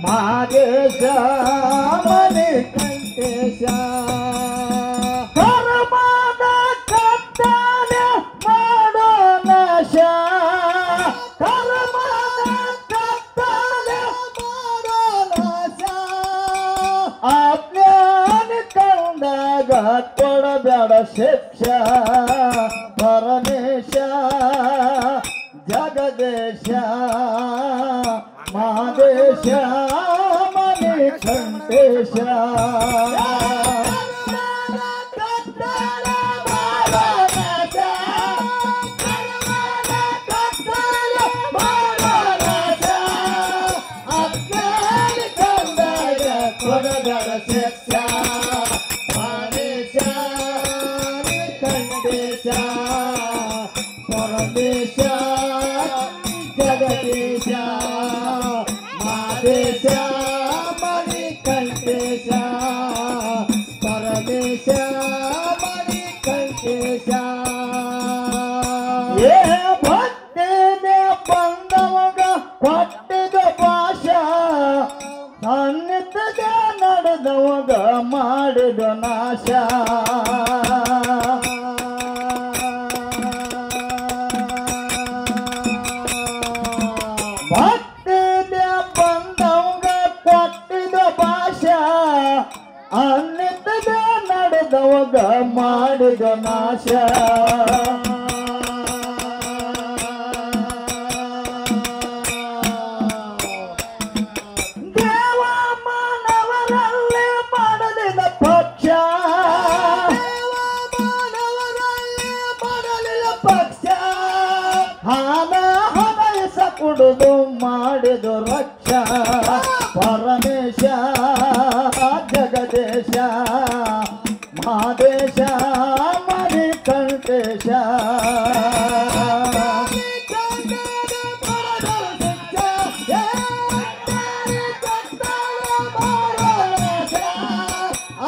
ಮಾದೇಶ ಮಣಿಕಂಠೇಶ ಕರ್ಮದ ಕತ್ತಲೆ ಮಾಡೋ ನಾಶ ಕರ್ಮದ ಕತ್ತಲೆ ಮಾಡೋ ನಾಶ ಅಜ್ಞಾನಿ ಕಂಡಾಗ ಕೊಡಬೇಡ ಶಿಕ್ಷಾ ಪರಮೇಶ ಜಗದೇಶ ಮಾದೇಶ ಮಣಿಕಂಠೇಶ ಪರಮೇಶ ಜಗದೀಶ ಮಾದೇಶ ಮಣಿಕಂಠೇಶ ಪರಮೇಶ ಮಣಿಕಂಠೇಶ ಏ ಭಕ್ತಿಗೆ ಬಂದವಾಗ ಕೊಟ್ಟಿದ ಭಾಷಾ ಸನ್ನಿಧಿಗೆ ನಡೆದವಾಗ ಮಾಡಿದ ನಾಶ ಭಕ್ತಿಗೆ ಬಂದವಾಗ ಕೊಟ್ಟಿದ ಭಾಷಾ ಅನ್ನಿದ್ದ ನಡೆದವಾಗ ಮಾಡಿದ ನಾಶ ದೇವ ಮಾನವರಲ್ಲಿ ಮಾಡಲಿದ ಪಕ್ಷ ಮಾಡಲಿಲ್ಲ ಪಕ್ಷ ಹನಸ ಕುಡಿದು ಮಾಡಿದ ರಕ್ಷ ಪರಮೇಶ ಜಗದೇಶ ಮಾದೇಶ ಮಣಿಕಂಠೇಶ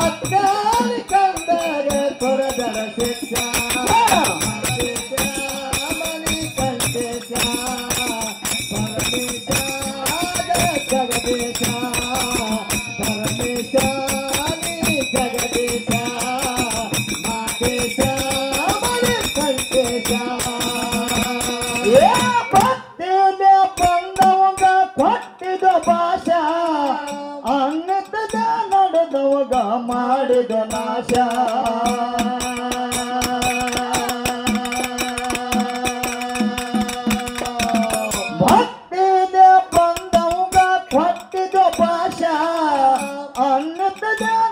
ಅಜ್ಞಾನಿ ಕಂಡಾಗ ಕೊಡದರ ಶಿಕ್ಷಾ ಮಣಿಕಂಠೇಶ ಪರಮೇಶ ಜಗದೇಶ ಪರಮೇಶ ಜಗದೇಶ ಮಾದೇಶ ಮಣಿಕಂಠೇಶ ಏ ಭಕ್ತಿಗೆ ಬಂದವಾಗ ಕೊಟ್ಟಿದ ಭಾಷಾ ಅನ್ನದ ನಡೆದವಾಗ ಮಾಡಿದ ನಾಶ ಭಕ್ತಿಗೆ ಬಂದವಾಗ ಕೊಟ್ಟಿದ ಭಾಷಾ ಅನ್ನದ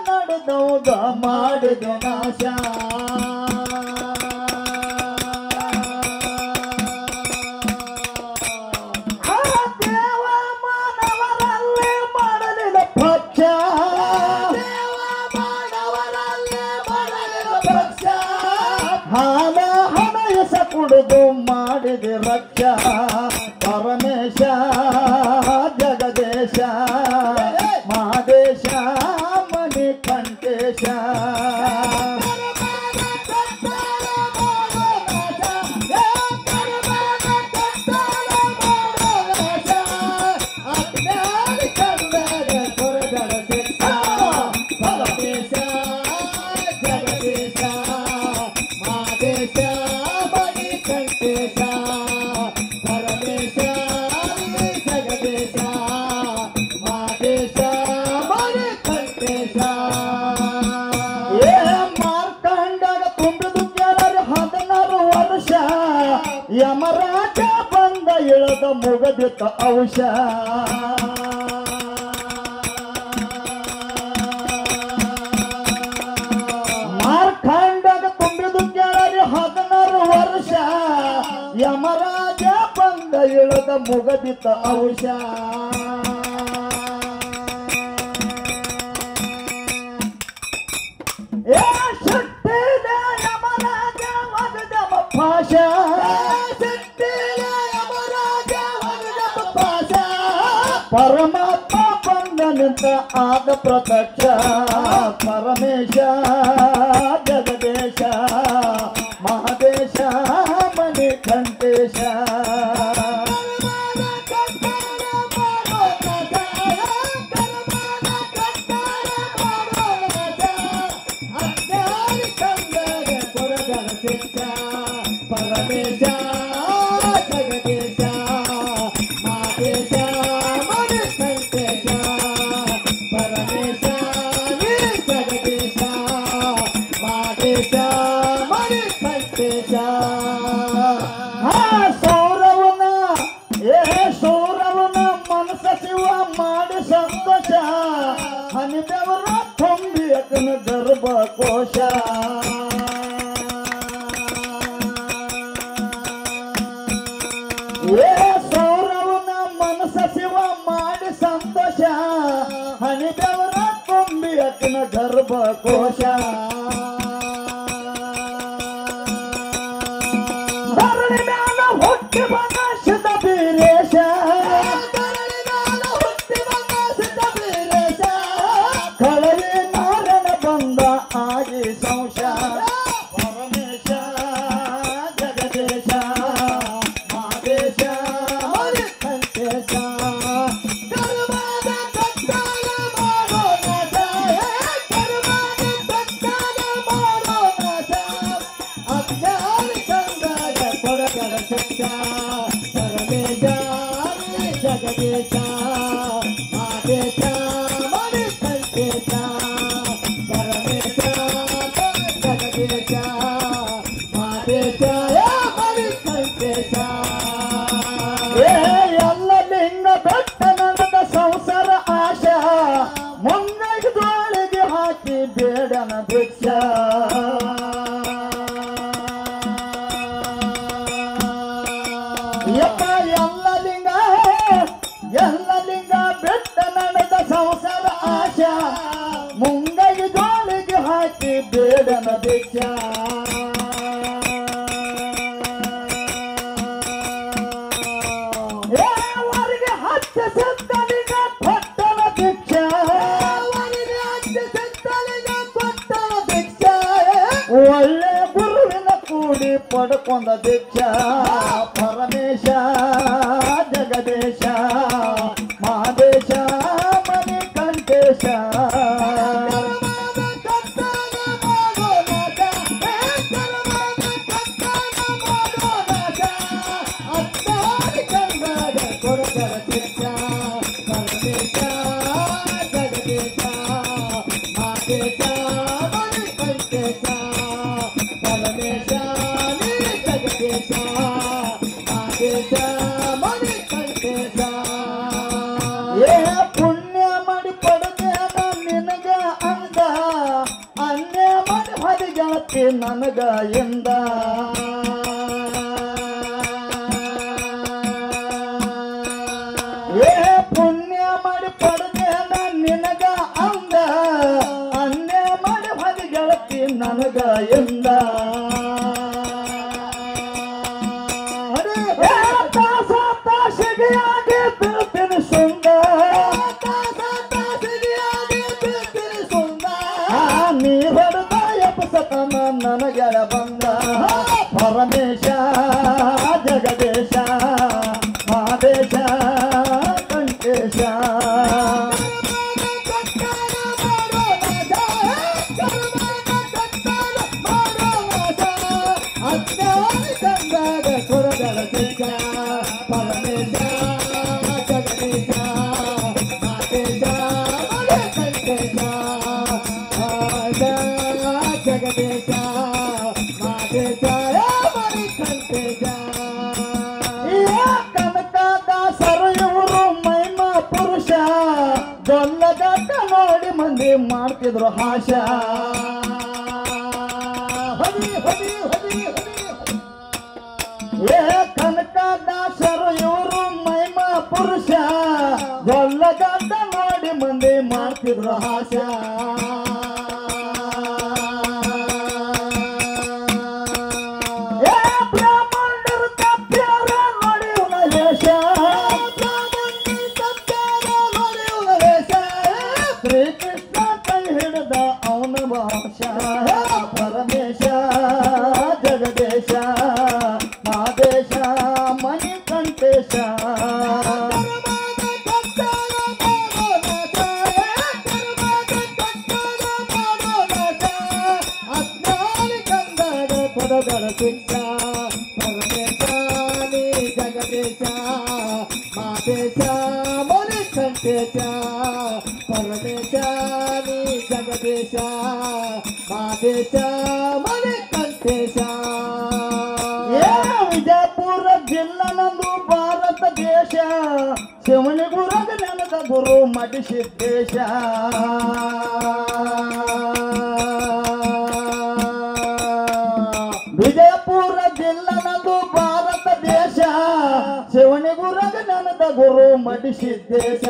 ನಡೆದವಾಗ ಮಾಡಿದ ನಾಶ ದೇವ ಮಾನವರಲ್ಲಿ ಮಾಡಲಿಲ್ಲ ಪಕ್ಷ ಹನಸ ಕುಡಿದು ಮಾಡಿದ ರಕ್ಷ ಪರಮೇಶ ಜಗದೇಶ ಮಾದೇಶ ಮಣಿಕಂಠೇಶ ಅಜ್ಞಾನಿ ಕಂಡಾಗ ಕೊಡದರ ಶಿಕ್ಷಾ ಪರಮೇಶ ಜಗದೇಶ ಮಾದೇಶ ಮಣಿಕಂಠೇಶ ಪರಮೇಶ ಜಗದೇಶ ಮಾದೇಶ ಮಣಿಕಂಠೇಶ ಏ ಮಾರ್ಕಂಡಾಗ ತುಂಬಿದು ಕೇಳರು 16 ವರ್ಷ ಯಮರಾಜ ಬಂದ ಇಳದ ಮುಗದಿತ್ತ ಔಷ ಮಾರ್ಕಂಡಾಗ ತುಂಬಿದು ಕೇಳರು 16 ವರ್ಷ ಯಮರಾಜ ಬಂದ ಇಳದ ಮುಗದಿತ್ತ ಔಷ ಏ ಶಕ್ತಿದ ಯಮರಾಜ ವಗದಮ ಭಾಷಾ ಪರಮಾತ್ಮ ಬಂದನಂತ ಆದ ಪ್ರತ್ಯಕ್ಷ ಪರಮೇಶ ಜಗದೇಶ ಮಹದೇಶ ಮಣಿಕಂಠೇಶ ಸೌರವನ ಮನಸ ಶಿವ ಮಾಡಿ ಸಂತೋಷ ಹನಿದವರ ತುಂಬಿ ಅಕನ ಗರ್ಭಕೋಶ ಸೌರವನ ಮನಸ ಶಿವ ಮಾಡಿ ಸಂತೋಷ ಹನಿದವರ ತುಂಬಿ ಅಕನ ಗರ್ಭಕೋಶ ಹುಟ್ಟಿ ಬಂದ ಸಿದ್ಧ ಬೀರೇಶ ಕಳವಿ ನಾರಣ ಬಂದ ಆಗಿ ಸಂಶ ಪರಮೇಶ ಜಗದೇಶ ಮಾದೇಶ ಸಂತೇಶ ಜಗದೇಶ ಮಾದೇಶ ಮನೆ ಸಂತೇಶ ಪರಮೇಶ ಜಗದೇಶ ಮಾದೇಶ ಮನೆ ಸಂತೇಶ ಎಲ್ಲ ಲಿಂಗ ಬೆಟ್ಟ ನನಗ ಸಂಸಾರ ಆಶಾ ಮುಂಗೈದೊಳಗೆ ಹಾಕಿ ಬೇಡನ ಭಿಕ್ಷ ಎಲ್ಲ ಲಿಂಗ ಬೆಟ್ಟ ನಡೆದ ಸಂಸಾರ ಆಶಾ ಮುಂಗೈ ಜೋಳಿಗೆ ಹಾಕಿ ಬೇಡನ ಭಿಕ್ಷ ಅವರಿಗೆ ಹಚ್ಚ ಸತ್ತಲಿಗ ಕೊಟ್ಟನ ಭಿಕ್ಷ ಒಳ್ಳೆ ಗುರುವಿನ ಕೂಡಿ ಪಡ್ಕೊಂಡ ಭಿಕ್ಷ ಪರಮೇಶ ಜಗದೇಶ ಮಾದೇಶ ಮನೆ ಕಂಠೇಶ ಪುಣ್ಯ ಮಾಡಿ ಪಡೆದ ನಿನಗ ಅಂದ ಅನ್ಯ ಮಾಡಿ ಹರಿಗಾತಿ ನನಗ ಎಂದ ಪುಣ್ಯ ಮಾಡಿ ಪಡೆದ ನಿನಗ ಅಂದ ಅನ್ಯ ಮಾಡಿ ಹರಿಗಾತಿ ನನಗ ಎಂದ ತಾಸಿಗೆಯಾಗಿ ಬೀಳ್ತೀನಿ ಸುಂದ ನೀ ಹೊಡೆದ ಎಪ್ಪಸತನ ನನಗೆಳ ಬಂದ ಪರಮೇಶ ಜಗದೇಶ ಮಾದೇಶ ಕಂಠೇಶ ಜಗದೇಶ ಮಾದೇಶ ಮನೆ ಕಂಠೇಶ ಕನಕದಾಸರು ಇವರು ಮೈಮ ಪುರುಷ ಜೊಲ್ಲಗಟ್ಟ ನೋಡಿ ಮಂದಿ ಮಾಡ್ತಿದ್ರು ಹಾಶ ಕನಕದಾಸರು ಇವರು ಮೈಮ ಪುರುಷ ಜೊಲ್ಲಗಟ್ಟ ನೋಡಿ ಮಂದಿ ಮಾಡ್ತಿದ್ರು ಹಾಶ ಶ್ರೀಕೃಷ್ಣ ಕೈ ಹಿಡಿದ ಅವನ ಭಾಷ ಪರಮೇಶ ಜಗದೇಶ ಮಾದೇಶ ಮನೆ ಕಂಠೇಶ ಅಜ್ಞಾನಿ ಕಂದಡ ಪದಗಳ ಶಿಕ್ಷ ಪರಮೇಶ ಜಗದೇಶ ಮಾದೇಶ ಮನೆ ಕಂಠೇಶ ಪರಮೇಶ ಜಗದೇಶ ಮಾದೇಶ ಮನೆ ಕಂಠೇಶ ವಿಜಯಪುರ ಜಿಲ್ಲಾ ನಂದು ಭಾರತ ದೇಶ ಶಿವನಿ ಗುರುಗ ನೆನದ ಗುರು ಮಡಿ ಸಿದ್ದೇಶ ವಿಜಯಪುರ ಜಿಲ್ಲಾ ನಂದು ಭಾರತ ದೇಶ ಶಿವನಿ ಗುರುಗ ನೆನದ ಗುರು ಮಡಿ ಸಿದ್ದೇಶ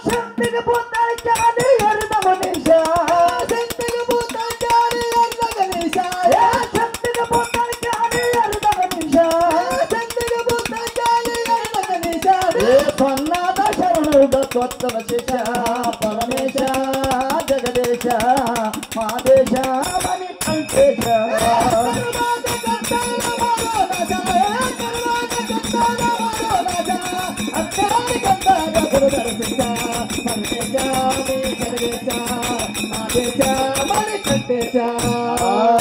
ಶಕ್ತಿಗೆ ಬುದ್ಧಾಚಾರಿ ಹರಿದ ಮನುಷ್ಯ ಶಕ್ತಿಗೆ ಬುದ್ಧಾಚಾರಿ ಹರಿದ ಗಣೇಶ ಶಕ್ತಿಗೆ ಬುದ್ಧಾಚಾರಿ ಹರಿದ ಮನುಷ್ಯ ಶಕ್ತಿಗೆ ಬುದ್ಧಾಚಾರಿ ಹರಿದ ಗಣೇಶ ಸೊನ್ನಾದ ಶರಣುಗ ಸ್ವತ್ತವ ಶಿಷ್ಯ ಪರಮೇಶ ಜಗದೇಶ ಮಾದೇಶ ಮಣಿಕಂಠೇಶ Mani